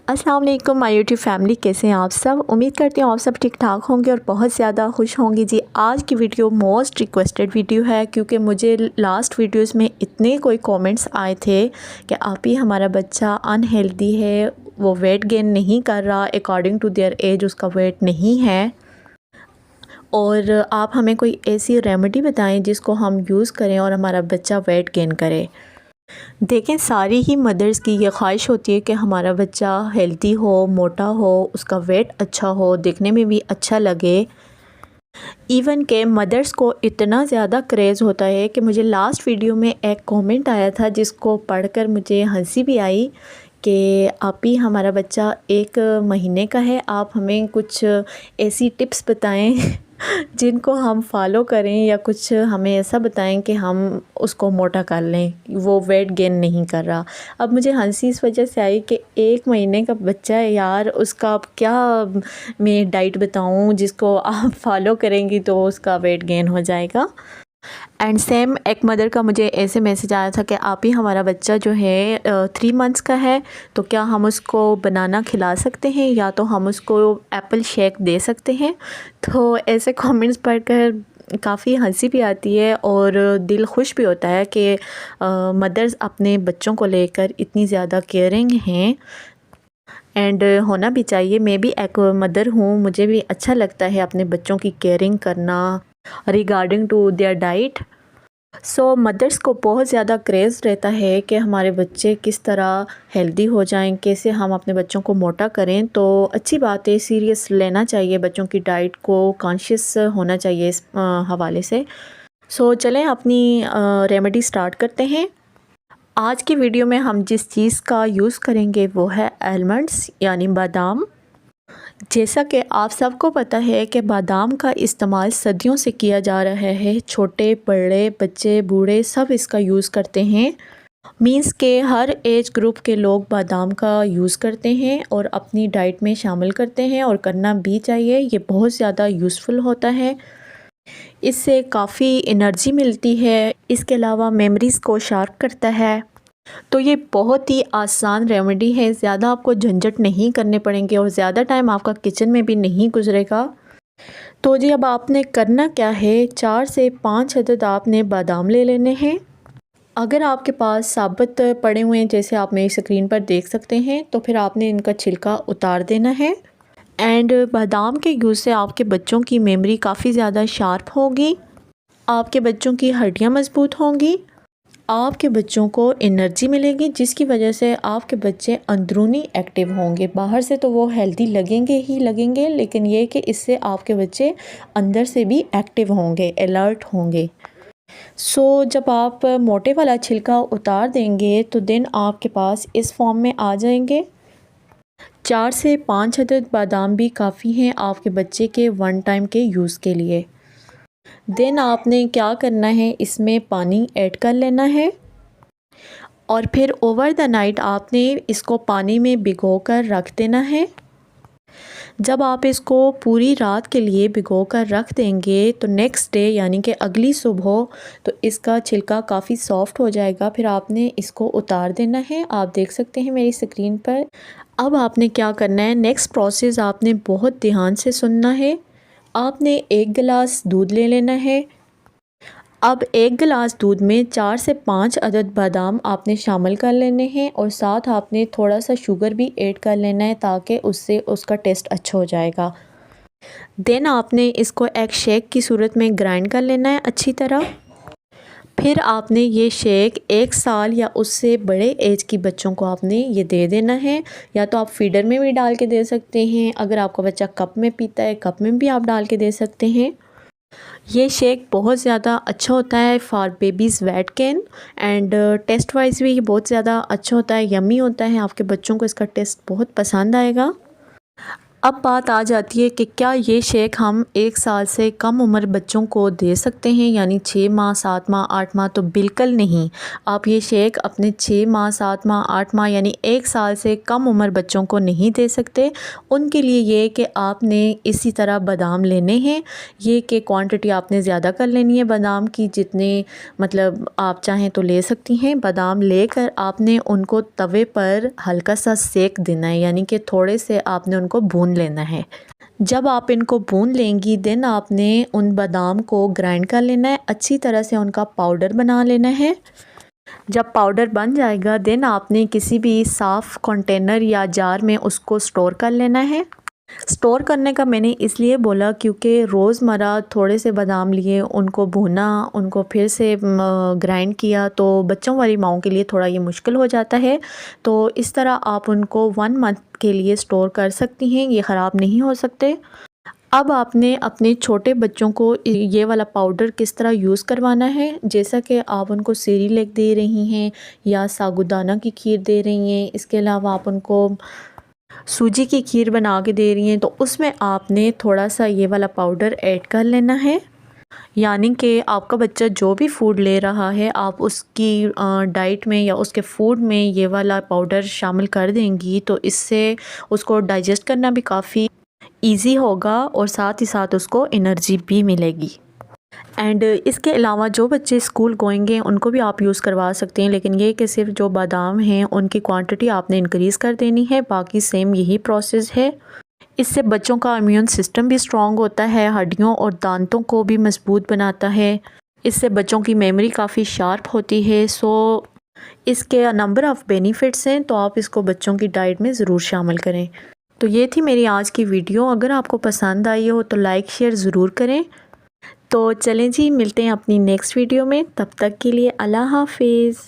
अस्सलाम वालेकुम my YouTube family, कैसे हैं आप सब। उम्मीद करती हूँ आप सब ठीक ठाक होंगे और बहुत ज़्यादा खुश होंगे जी। आज की वीडियो मोस्ट रिक्वेस्टेड वीडियो है क्योंकि मुझे लास्ट वीडियोस में इतने कोई कमेंट्स आए थे कि आप ही हमारा बच्चा अनहेल्दी है, वो वेट गेन नहीं कर रहा, अकॉर्डिंग टू देयर एज उसका वेट नहीं है, और आप हमें कोई ऐसी रेमेडी बताएं जिसको हम यूज़ करें और हमारा बच्चा वेट गेन करे। देखें, सारी ही मदर्स की ये ख्वाहिश होती है कि हमारा बच्चा हेल्दी हो, मोटा हो, उसका वेट अच्छा हो, देखने में भी अच्छा लगे। इवन के मदर्स को इतना ज़्यादा क्रेज़ होता है कि मुझे लास्ट वीडियो में एक कमेंट आया था जिसको पढ़कर मुझे हंसी भी आई कि आप ही हमारा बच्चा 1 महीने का है, आप हमें कुछ ऐसी टिप्स बताएं जिनको हम फॉलो करें, या कुछ हमें ऐसा बताएं कि हम उसको मोटा कर लें, वो वेट गेन नहीं कर रहा। अब मुझे हंसी इस वजह से आई कि 1 महीने का बच्चा है यार, उसका अब क्या मैं डाइट बताऊं जिसको आप फॉलो करेंगी तो उसका वेट गेन हो जाएगा। एंड सेम एक मदर का मुझे ऐसे मैसेज आया था कि आप ही हमारा बच्चा जो है 3 मंथ्स का है, तो क्या हम उसको बनाना खिला सकते हैं या तो हम उसको एप्पल शेक दे सकते हैं। तो ऐसे कमेंट्स पढ़कर काफ़ी हंसी भी आती है और दिल खुश भी होता है कि मदर्स अपने बच्चों को लेकर इतनी ज़्यादा केयरिंग हैं। एंड होना भी चाहिए। मैं भी एक मदर हूँ, मुझे भी अच्छा लगता है अपने बच्चों की केयरिंग करना regarding to their diet. So mothers को बहुत ज़्यादा क्रेज़ रहता है कि हमारे बच्चे किस तरह हेल्दी हो जाएं, कैसे हम अपने बच्चों को मोटा करें। तो अच्छी बात है, सीरियस लेना चाहिए, बच्चों की डाइट को कॉन्शियस होना चाहिए इस हवाले से। सो चलें अपनी रेमेडी स्टार्ट करते हैं। आज की वीडियो में हम जिस चीज़ का यूज़ करेंगे वो है आलमंड्स यानी बादाम। जैसा कि आप सबको पता है कि बादाम का इस्तेमाल सदियों से किया जा रहा है, छोटे बड़े बच्चे बूढ़े सब इसका यूज़ करते हैं। मींस के हर एज ग्रुप के लोग बादाम का यूज़ करते हैं और अपनी डाइट में शामिल करते हैं, और करना भी चाहिए। ये बहुत ज़्यादा यूज़फुल होता है, इससे काफ़ी एनर्जी मिलती है, इसके अलावा मेमोरीज़ को शार्प करता है। तो ये बहुत ही आसान रेमेडी है, ज़्यादा आपको झंझट नहीं करने पड़ेंगे और ज़्यादा टाइम आपका किचन में भी नहीं गुजरेगा। तो जी अब आपने करना क्या है, 4 से 5 अदद आपने बादाम ले लेने हैं। अगर आपके पास साबुत पड़े हुए हैं जैसे आप मेरी स्क्रीन पर देख सकते हैं, तो फिर आपने इनका छिलका उतार देना है। एंड बादाम के यूज़ से आपके बच्चों की मेमोरी काफ़ी ज़्यादा शार्प होगी, आपके बच्चों की हड्डियाँ मजबूत होंगी, आपके बच्चों को एनर्जी मिलेगी, जिसकी वजह से आपके बच्चे अंदरूनी एक्टिव होंगे। बाहर से तो वो हेल्दी लगेंगे ही लगेंगे, लेकिन ये कि इससे आपके बच्चे अंदर से भी एक्टिव होंगे, अलर्ट होंगे। सो जब आप मोटे वाला छिलका उतार देंगे तो देन आपके पास इस फॉर्म में आ जाएंगे। 4 से 5 अदद बादाम भी काफ़ी हैं आपके बच्चे के 1 टाइम के यूज़ के लिए। देन आपने क्या करना है, इसमें पानी ऐड कर लेना है और फिर ओवर द नाइट आपने इसको पानी में भिगो कर रख देना है। जब आप इसको पूरी रात के लिए भिगो कर रख देंगे तो नेक्स्ट डे यानी कि अगली सुबह तो इसका छिलका काफ़ी सॉफ्ट हो जाएगा। फिर आपने इसको उतार देना है, आप देख सकते हैं मेरी स्क्रीन पर। अब आपने क्या करना है, नेक्स्ट प्रोसेस आपने बहुत ध्यान से सुनना है। आपने 1 गिलास दूध ले लेना है। अब 1 गिलास दूध में 4 से 5 अदद बादाम आपने शामिल कर लेने हैं और साथ आपने थोड़ा सा शुगर भी ऐड कर लेना है ताकि उससे उसका टेस्ट अच्छा हो जाएगा। देन आपने इसको एक शेक की सूरत में ग्राइंड कर लेना है अच्छी तरह। फिर आपने ये शेक 1 साल या उससे बड़े एज की बच्चों को आपने ये दे देना है, या तो आप फीडर में भी डाल के दे सकते हैं, अगर आपका बच्चा कप में पीता है कप में भी आप डाल के दे सकते हैं। ये शेक बहुत ज़्यादा अच्छा होता है for babies weight gain, and taste wise भी ये बहुत ज़्यादा अच्छा होता है, यम्मी होता है, आपके बच्चों को इसका टेस्ट बहुत पसंद आएगा। अब बात आ जाती है कि क्या ये शेक हम 1 साल से कम उम्र बच्चों को दे सकते हैं, यानी 6 माह, 7 माह, 8 माह? तो बिल्कुल नहीं। आप ये शेक अपने 6 माह, 7 माह, 8 माह यानी 1 साल से कम उम्र बच्चों को नहीं दे सकते। उनके लिए ये कि आपने इसी तरह बादाम लेने हैं। ये कि क्वांटिटी आपने ज़्यादा कर लेनी है बादाम की, जितने मतलब आप चाहें तो ले सकती हैं। बादाम लेकर आपने उनको तवे पर हल्का सा सेक देना है, यानी कि थोड़े से आपने उनको भून लेना है। जब आप इनको भून लेंगी देन आपने उन बादाम को ग्राइंड कर लेना है, अच्छी तरह से उनका पाउडर बना लेना है। जब पाउडर बन जाएगा देन आपने किसी भी साफ़ कंटेनर या जार में उसको स्टोर कर लेना है। स्टोर करने का मैंने इसलिए बोला क्योंकि रोज़मर्रा थोड़े से बादाम लिए, उनको भुना, उनको फिर से ग्राइंड किया, तो बच्चों वाली माँओं के लिए थोड़ा ये मुश्किल हो जाता है। तो इस तरह आप उनको 1 मंथ के लिए स्टोर कर सकती हैं, ये ख़राब नहीं हो सकते। अब आपने अपने छोटे बच्चों को ये वाला पाउडर किस तरह यूज़ करवाना है, जैसा कि आप उनको सेरेलैक दे रही हैं या साबूदाना की खीर दे रही हैं, इसके अलावा आप उनको सूजी की खीर बना के दे रही हैं, तो उसमें आपने थोड़ा सा ये वाला पाउडर ऐड कर लेना है। यानी कि आपका बच्चा जो भी फूड ले रहा है आप उसकी डाइट में या उसके फूड में ये वाला पाउडर शामिल कर देंगी, तो इससे उसको डाइजेस्ट करना भी काफ़ी ईज़ी होगा और साथ ही साथ उसको एनर्जी भी मिलेगी। एंड इसके अलावा जो बच्चे स्कूल गोइंग हैं उनको भी आप यूज़ करवा सकते हैं, लेकिन ये कि सिर्फ जो बादाम हैं उनकी क्वांटिटी आपने इंक्रीज़ कर देनी है, बाकी सेम यही प्रोसेस है। इससे बच्चों का इम्यून सिस्टम भी स्ट्रॉन्ग होता है, हड्डियों और दांतों को भी मजबूत बनाता है। इससे बच्चों की मेमोरी काफ़ी शार्प होती है। सो इसके नंबर ऑफ़ बेनिफिट्स हैं, तो आप इसको बच्चों की डाइट में ज़रूर शामिल करें। तो ये थी मेरी आज की वीडियो। अगर आपको पसंद आई हो तो लाइक शेयर ज़रूर करें। तो चलें जी, मिलते हैं अपनी नेक्स्ट वीडियो में। तब तक के लिए अल्लाह हाफिज़।